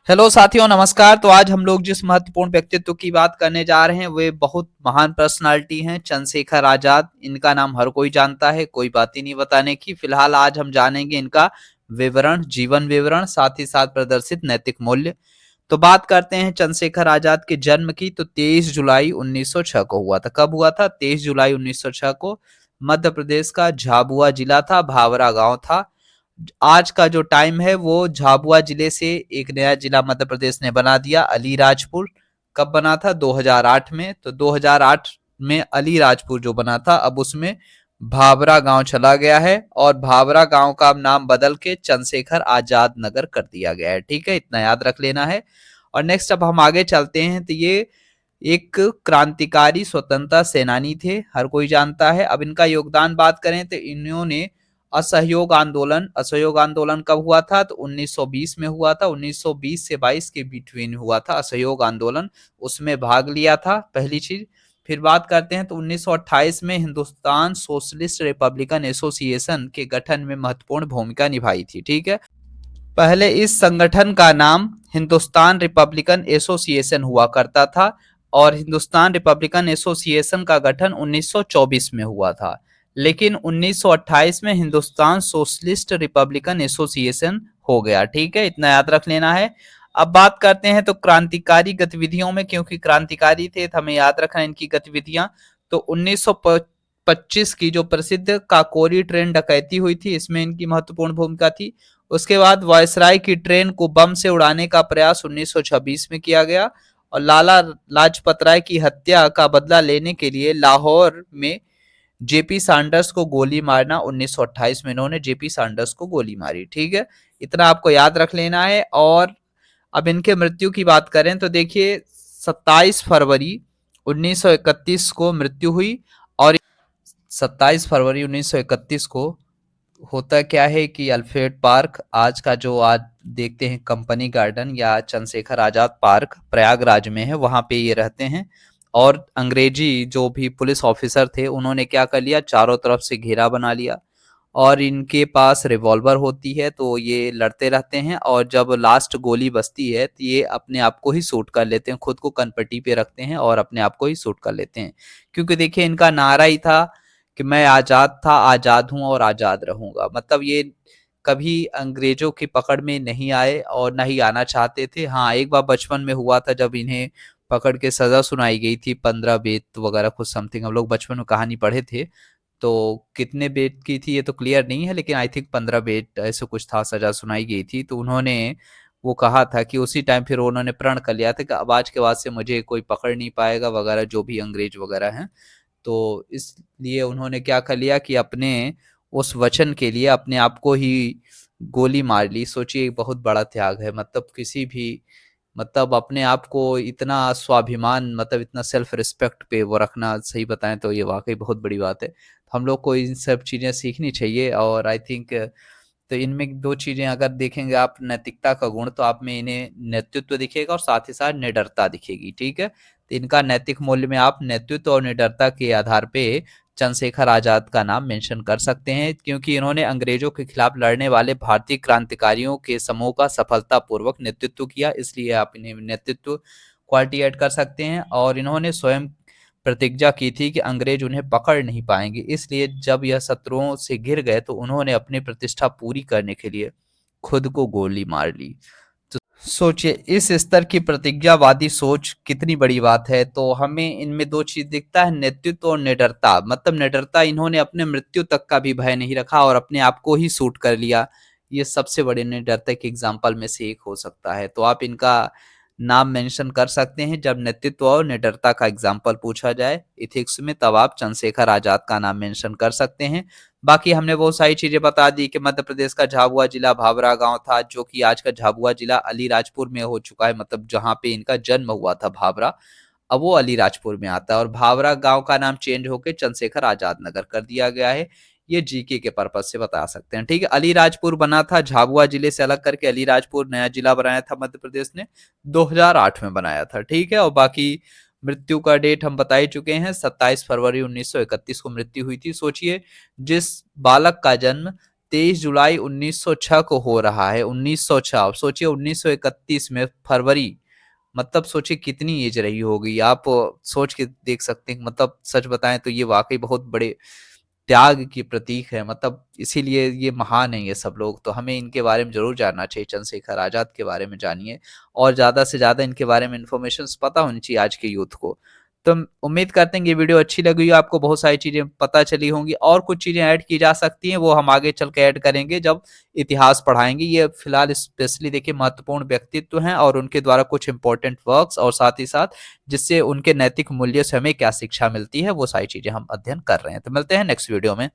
Hello साथियों, नमस्कार। तो आज हम लोग जिस महत्वपूर्ण व्यक्तित्व की बात करने जा रहे हैं वे बहुत महान पर्सनालिटी हैं, चंद्रशेखर आजाद। इनका नाम हर कोई जानता है, कोई बात ही नहीं बताने की। फिलहाल आज हम जानेंगे इनका विवरण, जीवन विवरण, साथ ही साथ प्रदर्शित नैतिक मूल्य। तो बात करते हैं चंद्रशेखर आजाद के जन्म की। तो 23 जुलाई 1906 को हुआ था। कब हुआ था? 23 जुलाई 1906 को। मध्य प्रदेश का झाबुआ जिला था, भावरा गांव था। आज का जो टाइम है वो झाबुआ जिले से एक नया जिला मध्य प्रदेश ने बना दिया, अलीराजपुर। कब बना था? 2008 में। तो 2008 में अलीराजपुर जो बना था, अब उसमें भावरा गांव चला गया है और भावरा गांव का अब नाम बदल के चंद्रशेखर आजाद नगर कर दिया गया है। ठीक है, इतना याद रख लेना है। और नेक्स्ट अब हम आगे चलते हैं। तो ये एक क्रांतिकारी स्वतंत्रता सेनानी थे, हर कोई जानता है। अब इनका योगदान बात करें तो इन्होंने असहयोग आंदोलन कब हुआ था? तो 1920 में हुआ था। 1920 से 22 के बिटवीन हुआ था असहयोग आंदोलन, उसमें भाग लिया था, पहली चीज। फिर बात करते हैं तो 1928 में हिंदुस्तान सोशलिस्ट रिपब्लिकन एसोसिएशन के गठन में महत्वपूर्ण भूमिका निभाई थी। ठीक है, पहले इस संगठन का नाम हिंदुस्तान रिपब्लिकन एसोसिएशन हुआ करता था और हिंदुस्तान रिपब्लिकन एसोसिएशन का गठन 1924 में हुआ था। लेकिन 1928 में हिंदुस्तान सोशलिस्ट रिपब्लिकन एसोसिएशन हो गया। ठीक है, इतना याद रख लेना है। अब बात करते हैं तो क्रांतिकारी गतिविधियों में, क्योंकि क्रांतिकारी थे तो हमें याद रखना इनकी गतिविधियां। तो 1925 की जो प्रसिद्ध काकोरी ट्रेन डकैती हुई थी, इसमें इनकी महत्वपूर्ण भूमिका थी। उसके बाद वायसराय की ट्रेन को बम से उड़ाने का प्रयास 1926 में किया गया और लाला लाजपत राय की हत्या का बदला लेने के लिए लाहौर में जेपी सैंडर्स को गोली मारना। 1928 में इन्होंने जेपी सैंडर्स को गोली मारी। ठीक है, इतना आपको याद रख लेना है। और अब इनके मृत्यु की बात करें तो देखिए 27 फरवरी 1931 को मृत्यु हुई। और 27 फरवरी 1931 को होता क्या है कि अल्फ्रेड पार्क, आज का जो आज देखते हैं कंपनी गार्डन या चंद्रशेखर आजाद पार्क, प्रयागराज में है, वहां पे ये रहते हैं। और अंग्रेजी जो भी पुलिस ऑफिसर थे उन्होंने क्या कर लिया, चारों तरफ से घेरा बना लिया और इनके पास रिवॉल्वर होती है, तो ये लड़ते रहते हैं और जब लास्ट गोली बजती है तो ये अपने आप को ही शूट कर लेते हैं, खुद को कनपट्टी पे रखते हैं और अपने आप को ही शूट कर लेते हैं। क्योंकि देखिए इनका नारा ही था कि मैं आजाद था, आजाद हूं और आजाद रहूंगा। मतलब ये कभी अंग्रेजों की पकड़ में नहीं आए और ना ही आना चाहते थे। हाँ, एक बार बचपन में हुआ था जब इन्हें पकड़ के सजा सुनाई गई थी, 15 बेत वगैरह कुछ समथिंग। हम लोग बचपन में कहानी पढ़े थे, तो कितने बेट की थी ये तो क्लियर नहीं है, लेकिन आई थिंक 15 बेट ऐसे कुछ था, सजा सुनाई गई थी। तो उन्होंने वो कहा था कि उसी टाइम फिर उन्होंने प्रण कर लिया था कि अब आज के बाद से मुझे कोई पकड़ नहीं पाएगा वगैरह, जो भी अंग्रेज वगैरह हैं। तो इसलिए उन्होंने क्या कर लिया कि अपने उस वचन के लिए अपने आप को ही गोली मार ली। सोचिए, एक बहुत बड़ा त्याग है। मतलब किसी भी, मतलब अपने आप को इतना स्वाभिमान, मतलब इतना सेल्फ रिस्पेक्ट पे वो रखना, सही बताएं तो ये वाकई बहुत बड़ी बात है। हम लोग को इन सब चीज़ें सीखनी चाहिए। और आई थिंक तो इनमें दो चीज़ें अगर देखेंगे आप, नैतिकता का गुण, तो आप में इन्हें नेतृत्व दिखेगा और साथ ही साथ निडरता दिखेगी। ठीक है, तो इनका नैतिक मूल्य में आप नेतृत्व और निडरता के आधार पे चंद्रशेखर आजाद का नाम मेंशन कर सकते हैं, क्योंकि इन्होंने अंग्रेजों के खिलाफ लड़ने वाले भारतीय क्रांतिकारियों के समूह का सफलतापूर्वक नेतृत्व किया, इसलिए आप इन्हें नेतृत्व क्वालिटी ऐड कर सकते हैं। और इन्होंने स्वयं प्रतिज्ञा की थी कि अंग्रेज उन्हें पकड़ नहीं पाएंगे, इसलिए जब यह शत्रुओं से घिर गए तो उन्होंने अपनी प्रतिष्ठा पूरी करने के लिए खुद को गोली मार ली। तो सोचिए, इस स्तर की प्रतिज्ञावादी सोच कितनी बड़ी बात है। तो हमें इनमें दो चीज दिखता है, नेतृत्व और निडरता। मतलब निडरता, इन्होंने अपने मृत्यु तक का भी भय नहीं रखा और अपने आप को ही शूट कर लिया। ये सबसे बड़े निडरता के एग्जाम्पल में से एक हो सकता है। तो आप इनका नाम मेंशन कर सकते हैं जब नेतृत्व और निडरता का एग्जाम्पल पूछा जाए इथिक्स में, तब आप चंद्रशेखर आजाद का नाम मेंशन कर सकते हैं। बाकी हमने बहुत सारी चीजें बता दी कि मध्य प्रदेश का झाबुआ जिला भावरा गांव था, जो कि आज का झाबुआ जिला अलीराजपुर में हो चुका है। मतलब जहां पे इनका जन्म हुआ था भावरा, अब वो अलीराजपुर में आता है। और भावरा गांव का नाम चेंज होकर चंद्रशेखर आजाद नगर कर दिया गया है। ये जीके के पर्पज से बता सकते हैं। ठीक है, अलीराजपुर बना था, झाबुआ जिले से अलग करके अलीराजपुर नया जिला बनाया था मध्य प्रदेश ने, 2008 में बनाया था। ठीक है, और बाकी मृत्यु का डेट हम बता ही चुके हैं, 27 फरवरी 1931 को मृत्यु हुई थी। सोचिए, जिस बालक का जन्म 23 जुलाई 1906 को हो रहा है। 1906, अब सोचिए 1931 में फरवरी, मतलब सोचिए कितनी एज रही होगी। आप सोच के देख सकते हैं, मतलब सच बताएं तो ये वाकई बहुत बड़े त्याग की प्रतीक है, मतलब इसीलिए ये महान है ये सब लोग। तो हमें इनके बारे में जरूर जानना चाहिए। चंद्रशेखर आजाद के बारे में जानिए, और ज्यादा से ज्यादा इनके बारे में इंफॉर्मेशन पता होनी चाहिए आज के यूथ को। तो उम्मीद करते हैं ये वीडियो अच्छी लगी हो, आपको बहुत सारी चीजें पता चली होंगी। और कुछ चीजें ऐड की जा सकती हैं, वो हम आगे चल के ऐड करेंगे जब इतिहास पढ़ाएंगे। ये फिलहाल स्पेशली देखिए महत्वपूर्ण व्यक्तित्व हैं और उनके द्वारा कुछ इंपॉर्टेंट वर्क्स, और साथ ही साथ जिससे उनके नैतिक मूल्यों से हमें क्या शिक्षा मिलती है, वो सारी चीजें हम अध्ययन कर रहे हैं। तो मिलते हैं नेक्स्ट वीडियो में।